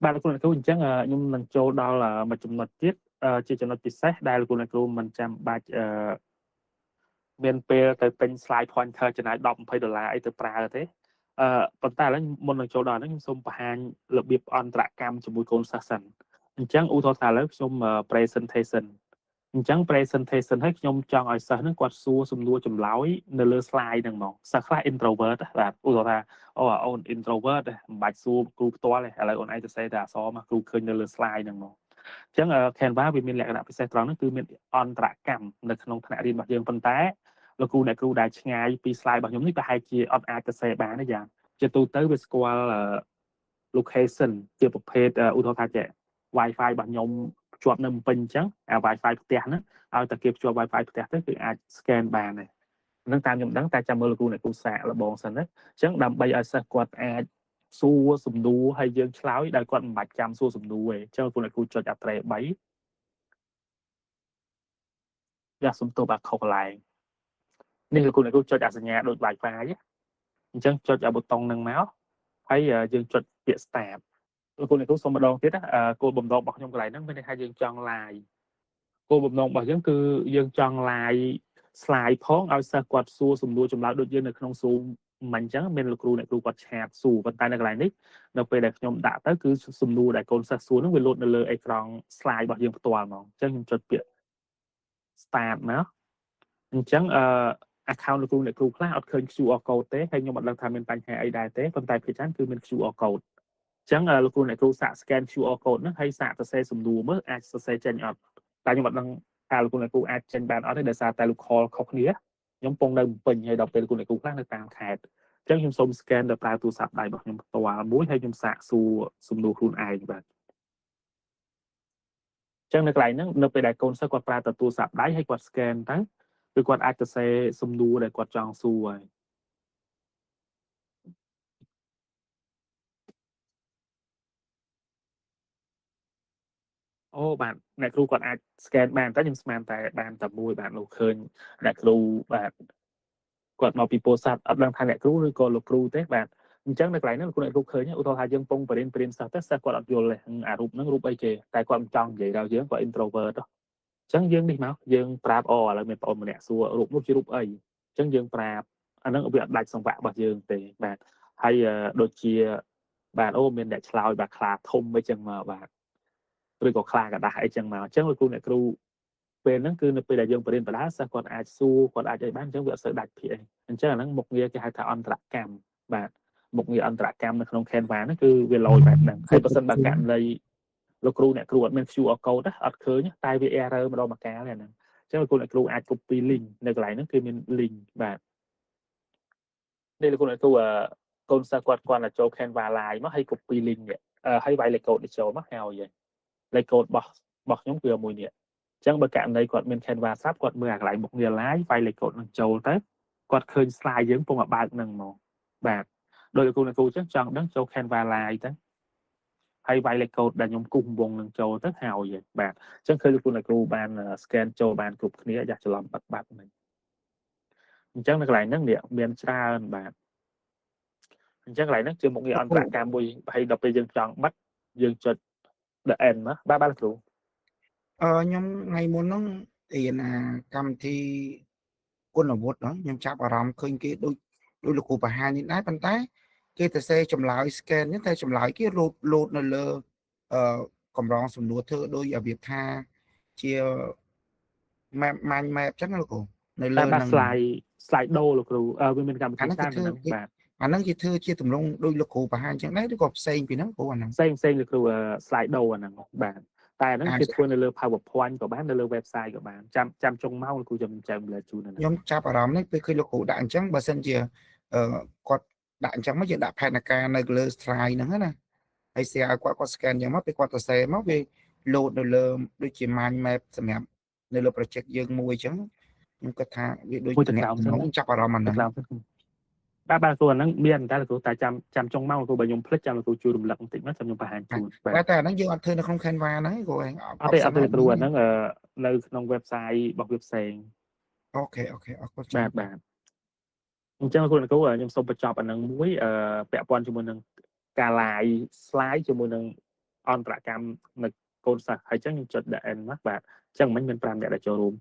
bạn cũng là cứ chắc nhưng mình cho đó là một trong một tiết chỉ cho nó bị xét đây là cũng là cứ mình chăm ba miền Tây tớiเป็น slide pointer ចំណាយ$10អីទៅប្រើទេប៉ុន្តែឥឡូវមុននឹងចូលដល់ហ្នឹងខ្ញុំសូមបង្ហាញរបៀបអន្តរកម្មជាមួយកូនសិស្សសិនអញ្ចឹងឧទាហរណ៍ថាឥឡូវខ្ញុំ presentation អញ្ចឹង presentation ឲ្យខ្ញុំចង់ឲ្យសិស្សហ្នឹងគាត់សួរសំណួរចម្លើយនៅលើ slide ហ្នឹងហ្មងសិស្សខ្លះ introvert បាទឧទាហរណ៍ថាអូន introvert មិនបាច់សួរគ្រូផ្ទាល់ទេឥឡូវអូនឯងទៅសេតែអក្សរមកគ្រូឃើញនៅលើ slide ហ្នឹងហ្មងអញ្ចឹង Canva វាមានលក្ខណៈពិសេសត្រង់ហ្នឹងគឺមានអន្តរកម្មនៅក្នុងថ្នាក់រៀនរបស់យើងប៉ុន្តែលោកគ្រូអ្នកគ្រូដែលឆ្ងាយពី slide របស់ខ្ញុំនេះប្រហែលជាអត់អាចទៅសេបានទេយ៉ាងជាទូទៅវាស្គាល់ location ជាប្រភេទឧទាហរណ៍ថាចេះ Wi-Fi របស់ខ្ញុំជាប់នៅភ្នំពេញអញ្ចឹងអា Wi-Fi ផ្ទះហ្នឹងឲ្យតែគេភ្ជាប់ Wi-Fi ផ្ទះទៅគឺអាច scan បានដែរហ្នឹងតាមខ្ញុំដឹងតែចាំមើលលោកគ្រូអ្នកគ្រូសាកល្បងសិនណាអញ្ចឹងដើម្បីឲ្យសិស្សគាត់អាចសួរសំណួរហើយយើងឆ្លើយដោយគាត់មិនបាច់ចាំសួរសំណួរទេអញ្ចឹងលោកគ្រូចុច Attre 3យ៉ាសុំទោសបាទខុសកន្លែងនេះលោកគ្រូអ្នកគ្រូចុចអាសញ្ញាដូច Wi-Fi អញ្ចឹងចុចអាប៊ូតុងហ្នឹងមកហើយយើងចុចពាក្យ start លោកគ្រូអ្នកគ្រូសូមម្ដងទៀតណាគោលបំណងរបស់ខ្ញុំកន្លែងហ្នឹងមានន័យថាយើងចង់ live គោលបំណងរបស់យើងគឺយើងចង់ live slide ផងឲ្យសិស្សគាត់សួរសំណួរចម្លើយដូចយើងនៅក្នុង Zoom មិនអញ្ចឹងមានលោកគ្រូអ្នកគ្រូគាត់ឆាតសួរប៉ុន្តែនៅកន្លែងនេះនៅពេលដែលខ្ញុំដាក់ទៅគឺសំណួរដែលកូនសិស្សសួរហ្នឹងវាលោតនៅលើអេក្រង់ slide របស់យើងផ្ទាល់ហ្មងអញ្ចឹងខ្ញុំចុចពាក្យ start មកអញ្ចឹងaccount លោកគ្រូអ្នកគ្រូខ្លះអត់ឃើញ QR code ទេហើយខ្ញុំអត់ដឹងថាមានបញ្ហាអីដែរទេប៉ុន្តែភាគច្រើនគឺមាន QR code អញ្ចឹងលោកគ្រូអ្នកគ្រូសាក scan QR code ហ្នឹងហើយសាកសរសេរសំណួរមើលអាចសរសេរចេញអត់តែខ្ញុំអត់ដឹងថាលោកគ្រូអ្នកគ្រូអាចចេញបានអត់ទេដោយសារតែលោក call ខុសគ្នាខ្ញុំពងនៅពេញហើយដល់ពេលលោកគ្រូអ្នកគ្រូខ្លះនៅតាមខេត្តអញ្ចឹងខ្ញុំសូម scan ទៅប្រើទូរស័ព្ទដៃរបស់ខ្ញុំផ្ទាល់មួយហើយខ្ញុំសាកសួរសំណួរខ្លួនឯងបាទអញ្ចឹងនៅកន្លែងហ្នឹងនៅពេលដែលកូនសិស្សគាត់ប្រើទូរស័ព្ទដៃហើយគាត់ scan ទៅគឺគាត់អាចសរសេរសំណួរដែលគាត់ចង់សួរហើយអូបាទអ្នកគ្រូគាត់អាច scan បានតែខ្ញុំស្មានតែបានតែមួយបាទលោកឃើញអ្នកគ្រូបាទគាត់មកពីពោធិ៍សាត់អត់ដឹងថាអ្នកគ្រូឬក៏លោកគ្រូទេបាទអញ្ចឹងនៅកន្លែងហ្នឹងលោកគ្រូអ្នកគ្រូឃើញឧទាហរណ៍ថាយើងពងបរិញ្ញាសិស្សទៅសិស្សគាត់អត់យល់ទេអារូបហ្នឹងរូបអីគេតែគាត់មិនចង់និយាយដល់យើងគាត់ introvert អញ្ចឹងយើងនេះមកយើងប្រាប់ឥឡូវមានបងអូនម្នាក់សួររូបនោះជារូបអីអញ្ចឹងយើងប្រាប់អាហ្នឹងវាអត់ដាច់សង្វាក់របស់យើងទេបាទហើយដូចជាបាទអូមានអ្នកឆ្លើយបាទខ្លាធំអីចឹងមកបាទឬក៏ខ្លាกระดาษអីចឹងមកអញ្ចឹងលោកគ្រូអ្នកគ្រូពេលហ្នឹងគឺនៅពេលដែលយើងបរិញ្ញាបត្រសិស្សគាត់អាចសួរគាត់អាចអីបានអញ្ចឹងវាអត់សូវដាច់ភាគអីអញ្ចឹងអាហ្នឹងមុខងារគេហៅថាអន្តរកម្មបាទមុខងារអន្តរកម្មនៅក្នុង Canva ហ្នឹងគឺវាលយបែបហ្នឹងហើយបើសិនបើករណីលោកគ្រូអ្នកគ្រូអត់មាន QR code អត់ឃើញតែវា error ម្ដងម្កាលហ្នឹងអញ្ចឹងលោកគ្រូអ្នកគ្រូអាច copy link នៅកន្លែងហ្នឹងគឺមាន link បាទនេះលោកគ្រូអ្នកគ្រូកូនសិស្សគាត់តែចូល Canva live មកហើយ copy link នេះហើយវាយលេខកូដនេះចូលមកហើយលេខកូដរបស់ខ្ញុំគឺមួយនេះអញ្ចឹងបើករណីគាត់មាន Canva ស្រាប់គាត់មើលអាកន្លែងមុខងារ live វាយលេខកូដនឹងចូលទៅគាត់ឃើញ slide យើងពងឲ្យបើកនឹងមកបាទដោយលោកគ្រូអ្នកគ្រូអញ្ចឹងចង់ដឹងចូល Canva live ទៅហើយវាយលេខកូដដែលខ្ញុំគូសវងនឹងចូលទៅហើយបាទអញ្ចឹងឃើញលោកគ្រូអ្នកគ្រូបាន scan ចូលបានគ្រប់គ្នាយ៉ាច្រឡំបាត់ហ្នឹងអញ្ចឹងនៅកន្លែងហ្នឹងមានច្រើនបាទអញ្ចឹងកន្លែងហ្នឹងជាមុខងារអន្តរកម្មមួយហើយដល់ពេលយើងចង់បិទយើងចុច the end ណាបាទលោកគ្រូខ្ញុំថ្ងៃមុនហ្នឹងរៀនកម្មវិធីគុណវុឌ្ឍខ្ញុំចាប់អារម្មណ៍ឃើញគេដូចលោកគ្រូបង្ហាញនេះដែរប៉ុន្តែគេទៅសេចម្លើយ scan ហ្នឹងតែចម្លើយគេលោតនៅលើកម្រងសំណួរធ្វើដោយរបៀបថាជា map mind map ចឹងលោកគ្រូនៅលើហ្នឹង slide ដូលោកគ្រូវាមានកម្មវិធីច្រើនហ្នឹងបាទអាហ្នឹងគេធ្វើជាទម្រង់ដោយលោកគ្រូបង្ហាញចឹងដែរឬក៏ផ្សេងពីហ្នឹងគ្រូអាហ្នឹងផ្សេងលោកគ្រូ slide ដូអាហ្នឹងបាទតែអាហ្នឹងគេធ្វើនៅលើ PowerPoint ក៏បាននៅលើ website ក៏បានចាំចុងម៉ោងលោកគ្រូចាំចែកម្លែកជូនហ្នឹងខ្ញុំចាប់អារម្មណ៍នេះពេលឃើញលោកគ្រូដាក់អញ្ចឹងបើសិនជាគាត់ដាក់អញ្ចឹងមកយើងដាក់ផែនការនៅលើ slide ហ្នឹងណាហើយ share ឲ្យគាត់ scan យ៉ាងមកពេលគាត់សរសេរមកវា load នៅលើដូចជា mind map សម្រាប់នៅលើ project យើងមួយអញ្ចឹងខ្ញុំគិតថាវាដូចតំណែងចាប់អារម្មណ៍អាហ្នឹងបាទគ្រូអាហ្នឹងមានតែលោកគ្រូតែចាំចុងម៉ោងលោកគ្រូបើខ្ញុំភ្លេចចាំលោកគ្រូជួយរំលឹកបន្តិចមកចាំខ្ញុំបង្ហាញជូនបាទតែអាហ្នឹងយើងអត់ធ្វើនៅក្នុង Canva ហ្នឹងគ្រូឯងអត់ទេគ្រូអាហ្នឹងនៅក្នុង website របស់វាផ្សេងអូខេអរគុណបាទអញ្ចឹងលោកគ្រូខ្ញុំសូមបញ្ចប់អាហ្នឹងមួយពាក់ព័ន្ធជាមួយនឹងការ live slide ជាមួយនឹង អន្តរកម្មនៅកូនសាស្ត្រហើយចឹងខ្ញុំចុចដាក់ end មកបាទចឹងមិនមាន5អ្នកដែលចូលរួម